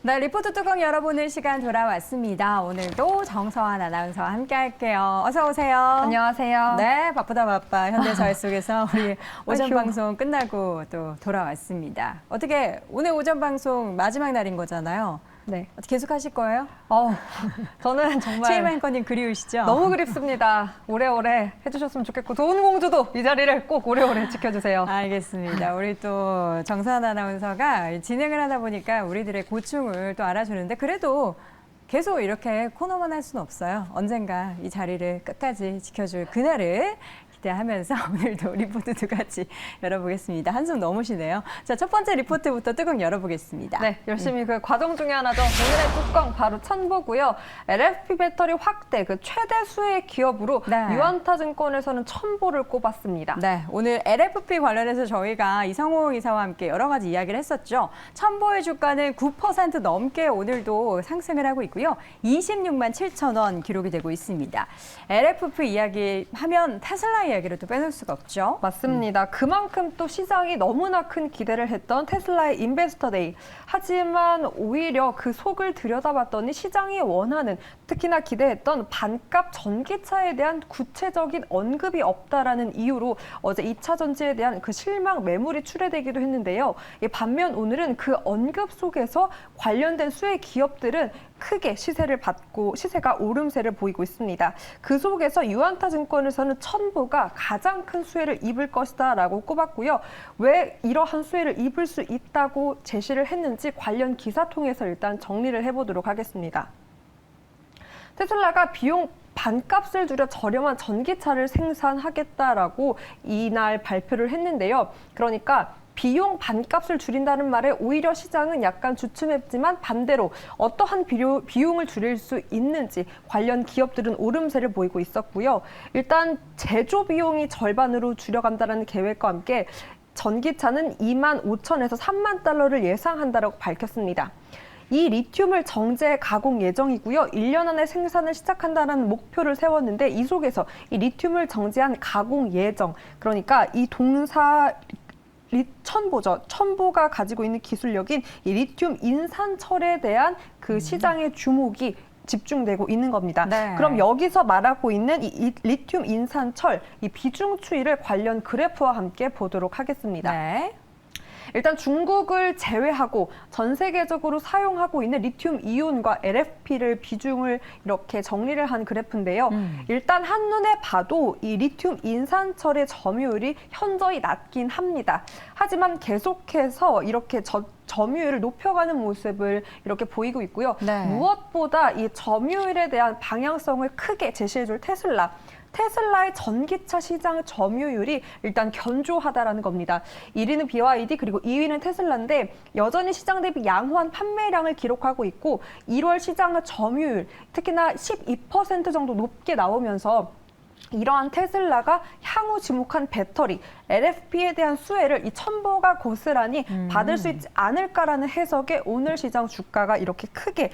네, 리포트 뚜껑 열어보는 시간 돌아왔습니다. 오늘도 정서환 아나운서와 함께 할게요. 어서 오세요. 안녕하세요. 네, 바쁘다 바빠 현대사회 속에서 우리 오전 아이고. 방송 끝나고 또 돌아왔습니다. 어떻게 오늘 오전 방송 마지막 날인 거잖아요. 네. 계속 하실 거예요? 저는 정말 최일만 앵커님 그리우시죠? 너무 그립습니다. 오래오래 해주셨으면 좋겠고 좋은 공주도 이 자리를 꼭 오래오래 지켜주세요. 알겠습니다. 우리 또 정서환 아나운서가 진행을 하다 보니까 우리들의 고충을 또 알아주는데 그래도 계속 이렇게 코너만 할 수는 없어요. 언젠가 이 자리를 끝까지 지켜줄 그날을 기대하면서 오늘도 리포트 두 가지 열어보겠습니다. 한숨 너무 쉬네요. 자, 첫 번째 리포트부터 뚜껑 열어보겠습니다. 네, 열심히 그 과정 중에 하나죠. 오늘의 뚜껑 바로 첨보고요. LFP 배터리 확대 그 최대 수혜 기업으로 네. 유안타증권에서는 첨보를 꼽았습니다. 네, 오늘 LFP 관련해서 저희가 이성호 이사와 함께 여러 가지 이야기를 했었죠. 첨보의 주가는 9% 넘게 오늘도 상승을 하고 있고요. 26만 7천 원 기록이 되고 있습니다. LFP 이야기 하면 테슬라 이야기를 또 빼놓을 수가 없죠. 맞습니다. 그만큼 또 시장이 너무나 큰 기대를 했던 테슬라의 인베스터 데이. 하지만 오히려 그 속을 들여다봤더니 시장이 원하는 특히나 기대했던 반값 전기차에 대한 구체적인 언급이 없다라는 이유로 어제 2차 전지에 대한 그 실망 매물이 출회되기도 했는데요. 반면 오늘은 그 언급 속에서 관련된 수혜 기업들은 크게 시세를 받고 시세가 오름세를 보이고 있습니다. 그 속에서 유안타증권에서는 첨보가 가장 큰 수혜를 입을 것이다라고 꼽았고요. 왜 이러한 수혜를 입을 수 있다고 제시를 했는지 관련 기사 통해서 일단 정리를 해보도록 하겠습니다. 테슬라가 비용 반값을 줄여 저렴한 전기차를 생산하겠다라고 이날 발표를 했는데요. 그러니까 비용 반값을 줄인다는 말에 오히려 시장은 약간 주춤했지만 반대로 어떠한 비용을 줄일 수 있는지 관련 기업들은 오름세를 보이고 있었고요. 일단 제조 비용이 절반으로 줄여간다는 계획과 함께 전기차는 2만 5천에서 3만 달러를 예상한다라고 밝혔습니다. 이 리튬을 정제 가공 예정이고요. 1년 안에 생산을 시작한다는 목표를 세웠는데 이 속에서 이 리튬을 정제한 가공 예정, 그러니까 이 동사 첨보죠. 첨보가 가지고 있는 기술력인 이 리튬 인산철에 대한 그 시장의 주목이 집중되고 있는 겁니다. 네. 그럼 여기서 말하고 있는 이 리튬 인산철, 이 비중 추이를 관련 그래프와 함께 보도록 하겠습니다. 네. 일단 중국을 제외하고 전 세계적으로 사용하고 있는 리튬 이온과 LFP를 비중을 이렇게 정리를 한 그래프인데요. 일단 한눈에 봐도 이 리튬 인산철의 점유율이 현저히 낮긴 합니다. 하지만 계속해서 이렇게 점유율을 높여가는 모습을 이렇게 보이고 있고요. 네. 무엇보다 이 점유율에 대한 방향성을 크게 제시해줄 테슬라의 전기차 시장 점유율이 일단 견조하다라는 겁니다. 1위는 BYD 그리고 2위는 테슬라인데 여전히 시장 대비 양호한 판매량을 기록하고 있고 1월 시장 점유율 특히나 12% 정도 높게 나오면서 이러한 테슬라가 향후 지목한 배터리, LFP에 대한 수혜를 이 첨보가 고스란히 받을 수 있지 않을까라는 해석에 오늘 시장 주가가 이렇게 크게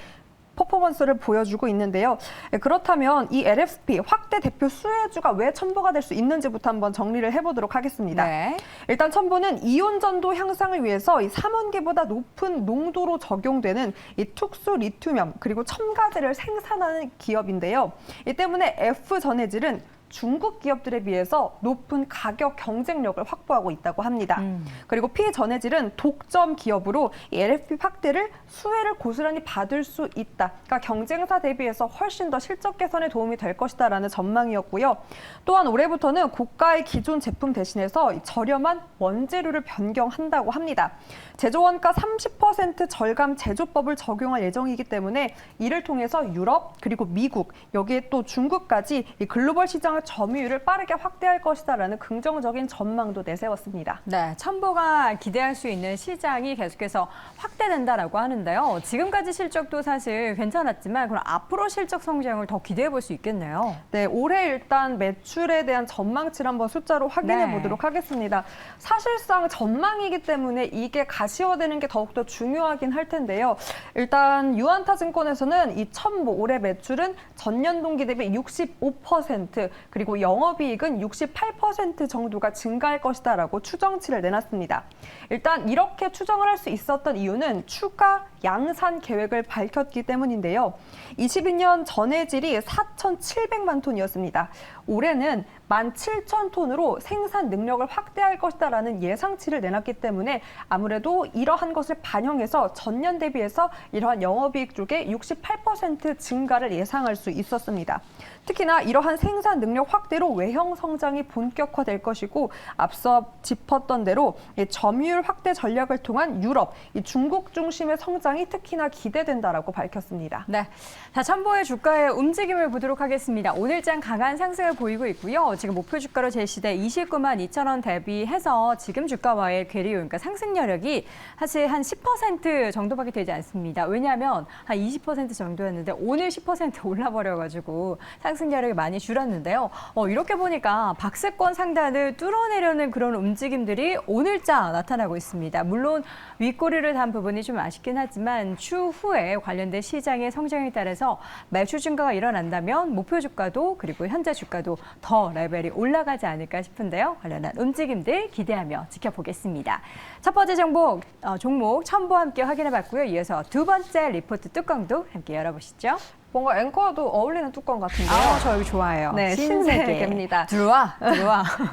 퍼포먼스를 보여주고 있는데요. 그렇다면 이 LFP 확대 대표 수혜주가 왜 첨보가 될 수 있는지부터 한번 정리를 해보도록 하겠습니다. 네. 일단 첨보는 이온 전도 향상을 위해서 이 삼원계보다 높은 농도로 적용되는 이 특수 리튬염 그리고 첨가제를 생산하는 기업인데요. 이 때문에 F전해질은 중국 기업들에 비해서 높은 가격 경쟁력을 확보하고 있다고 합니다. 그리고 P전해질은 독점 기업으로 이 LFP 확대를 수혜를 고스란히 받을 수 있다. 그러니까 경쟁사 대비해서 훨씬 더 실적 개선에 도움이 될 것이다라는 전망이었고요. 또한 올해부터는 고가의 기존 제품 대신해서 저렴한 원재료를 변경한다고 합니다. 제조원가 30% 절감 제조법을 적용할 예정이기 때문에 이를 통해서 유럽 그리고 미국 여기에 또 중국까지 이 글로벌 시장을 점유율을 빠르게 확대할 것이다라는 긍정적인 전망도 내세웠습니다. 네, 첨보가 기대할 수 있는 시장이 계속해서 확대된다라고 하는데요. 지금까지 실적도 사실 괜찮았지만 그럼 앞으로 실적 성장을 더 기대해 볼 수 있겠네요. 네, 올해 일단 매출에 대한 전망치를 한번 숫자로 확인해 보도록 하겠습니다. 사실상 전망이기 때문에 이게 가시화되는 게 더욱더 중요하긴 할 텐데요. 일단 유안타증권에서는 이 첨보 올해 매출은 전년 동기 대비 65% 그리고 영업이익은 68% 정도가 증가할 것이다라고 추정치를 내놨습니다. 일단 이렇게 추정을 할 수 있었던 이유는 추가 양산 계획을 밝혔기 때문인데요. 22년 전해질이 4,700만 톤이었습니다. 올해는 17,000톤으로 생산 능력을 확대할 것이다라는 예상치를 내놨기 때문에 아무래도 이러한 것을 반영해서 전년 대비해서 이러한 영업이익 쪽에 68% 증가를 예상할 수 있었습니다. 특히나 이러한 생산 능력 확대로 외형 성장이 본격화될 것이고 앞서 짚었던 대로 점유율 확대 전략을 통한 유럽, 중국 중심의 성장이 특히나 기대된다라고 밝혔습니다. 네, 자, 첨보의 주가의 움직임을 보도록 하겠습니다. 오늘장 강한 상승을 보이고 있고요. 지금 목표 주가로 제시돼 29만 2천 원 대비해서 지금 주가와의 괴리, 그러니까 상승 여력이 사실 한 10% 정도밖에 되지 않습니다. 왜냐하면 한 20% 정도였는데 오늘 10% 올라버려가지고 상승 여력이 많이 줄었는데요. 이렇게 보니까 박스권 상단을 뚫어내려는 그런 움직임들이 오늘자 나타나고 있습니다. 물론 윗꼬리를 단 부분이 좀 아쉽긴 하지만 추후에 관련된 시장의 성장에 따라서 매출 증가가 일어난다면 목표 주가도 그리고 현재 주가도 더 레벨이 올라가지 않을까 싶은데요. 관련한 움직임들 기대하며 지켜보겠습니다. 첫 번째 종목 첨보 함께 확인해봤고요. 이어서 두 번째 리포트 뚜껑도 함께 열어보시죠. 뭔가 앵커와도 어울리는 뚜껑 같은데요. 저 여기 좋아요. 네, 신세계입니다. 들어와.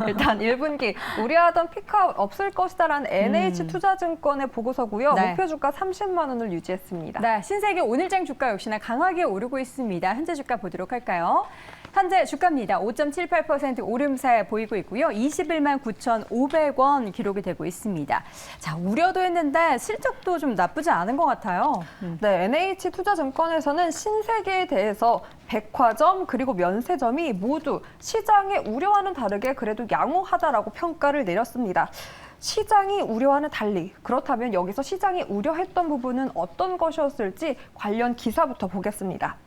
일단 1분기 우려하던 피크아웃 없을 것이다라는 NH투자증권의 보고서고요. 네. 목표 주가 30만 원을 유지했습니다. 네, 신세계 오늘장 주가 역시나 강하게 오르고 있습니다. 현재 주가 보도록 할까요? 현재 주가입니다. 5.78% 오름세 보이고 있고요. 21만 9,500원 기록이 되고 있습니다. 자, 우려도 했는데 실적도 좀 나쁘지 않은 것 같아요. 네, NH투자증권에서는 신세계에 대해서 백화점 그리고 면세점이 모두 시장의 우려와는 다르게 그래도 양호하다라고 평가를 내렸습니다. 시장이 우려와는 달리 그렇다면 여기서 시장이 우려했던 부분은 어떤 것이었을지 관련 기사부터 보겠습니다.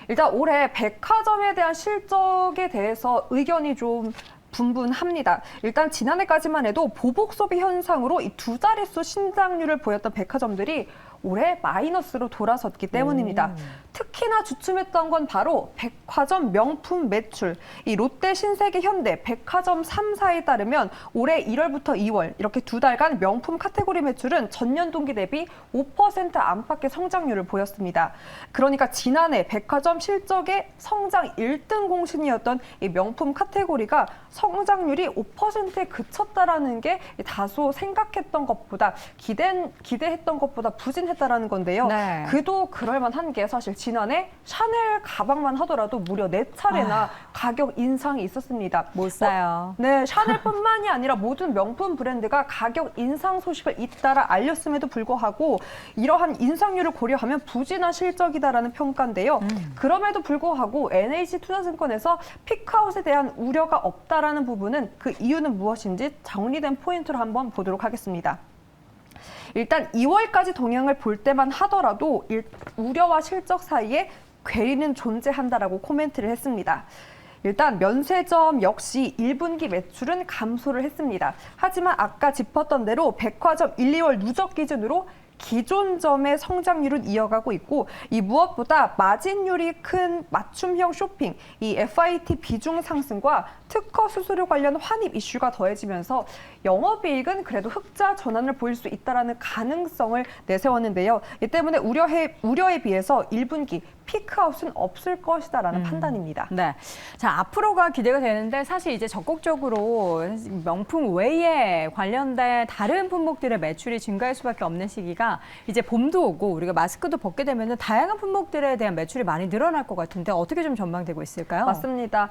일단 올해 백화점에 대한 실적에 대해서 의견이 좀 분분합니다. 일단 지난해까지만 해도 보복 소비 현상으로 이 두 자릿수 신장률을 보였던 백화점들이 올해 마이너스로 돌아섰기 때문입니다. 특히나 주춤했던 건 바로 백화점 명품 매출. 이 롯데, 신세계, 현대, 백화점 3사에 따르면 올해 1월부터 2월 이렇게 두 달간 명품 카테고리 매출은 전년 동기 대비 5% 안팎의 성장률을 보였습니다. 그러니까 지난해 백화점 실적의 성장 1등 공신이었던 이 명품 카테고리가 성장률이 5%에 그쳤다라는 게 다소 생각했던 것보다 기대했던 것보다 부진했다라는 건데요. 네. 그도 그럴만한 게 사실 지난해 샤넬 가방만 하더라도 무려 4차례나 가격 인상이 있었습니다. 못 사요. 네, 샤넬뿐만이 아니라 모든 명품 브랜드가 가격 인상 소식을 잇따라 알렸음에도 불구하고 이러한 인상률을 고려하면 부진한 실적이다라는 평가인데요. 그럼에도 불구하고 NH투자증권에서 피크아웃에 대한 우려가 없다라는 부분은 그 이유는 무엇인지 정리된 포인트로 한번 보도록 하겠습니다. 일단 2월까지 동향을 볼 때만 하더라도 우려와 실적 사이에 괴리는 존재한다라고 코멘트를 했습니다. 일단 면세점 역시 1분기 매출은 감소를 했습니다. 하지만 아까 짚었던 대로 백화점 1, 2월 누적 기준으로 기존점의 성장률은 이어가고 있고 이 무엇보다 마진율이 큰 맞춤형 쇼핑, 이 FIT 비중 상승과 특허 수수료 관련 환입 이슈가 더해지면서 영업이익은 그래도 흑자 전환을 보일 수 있다는 가능성을 내세웠는데요. 이 때문에 우려에 비해서 1분기 피크아웃은 없을 것이다라는 판단입니다. 네, 자 앞으로가 기대가 되는데 사실 이제 적극적으로 명품 외에 관련된 다른 품목들의 매출이 증가할 수밖에 없는 시기가 이제 봄도 오고 우리가 마스크도 벗게 되면 다양한 품목들에 대한 매출이 많이 늘어날 것 같은데 어떻게 좀 전망되고 있을까요? 맞습니다.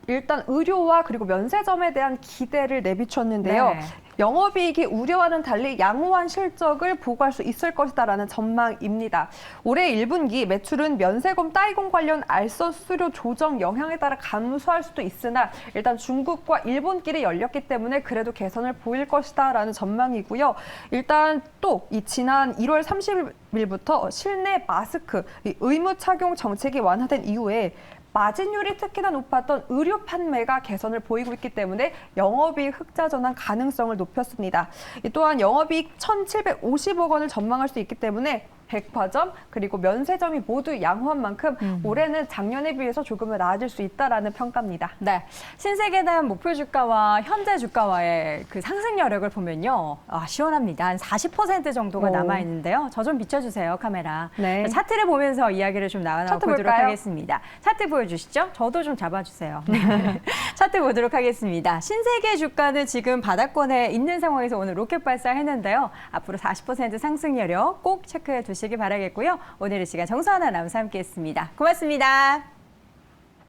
일단 의료와 그리고 면세점에 대한 기대를 내비쳤는데요. 네. 영업이익이 우려와는 달리 양호한 실적을 보고할 수 있을 것이다라는 전망입니다. 올해 1분기 매출은 면세점 따이공 관련 알선 수수료 조정 영향에 따라 감소할 수도 있으나 일단 중국과 일본끼리 열렸기 때문에 그래도 개선을 보일 것이다라는 전망이고요. 일단 또 이 지난 1월 30일부터 실내 마스크 의무 착용 정책이 완화된 이후에 마진율이 특히나 높았던 의류 판매가 개선을 보이고 있기 때문에 영업이익 흑자 전환 가능성을 높였습니다. 또한 영업이익 1,750억 원을 전망할 수 있기 때문에 백화점 그리고 면세점이 모두 양호한 만큼 올해는 작년에 비해서 조금은 나아질 수 있다라는 평가입니다. 네, 신세계단 목표 주가와 현재 주가와의 그 상승 여력을 보면요, 시원합니다. 한 40% 정도가 오. 남아 있는데요. 저 좀 비춰주세요, 카메라. 네. 차트를 보면서 이야기를 좀 차트 나눠보도록 볼까요? 하겠습니다. 차트 보여주시죠. 저도 좀 잡아주세요. 네. 차트 보도록 하겠습니다. 신세계 주가는 지금 바닥권에 있는 상황에서 오늘 로켓 발사했는데요. 앞으로 40% 상승 여력 꼭 체크해 두시기 바라겠고요. 오늘 이 시간 정수환 아나운서 함께했습니다. 고맙습니다.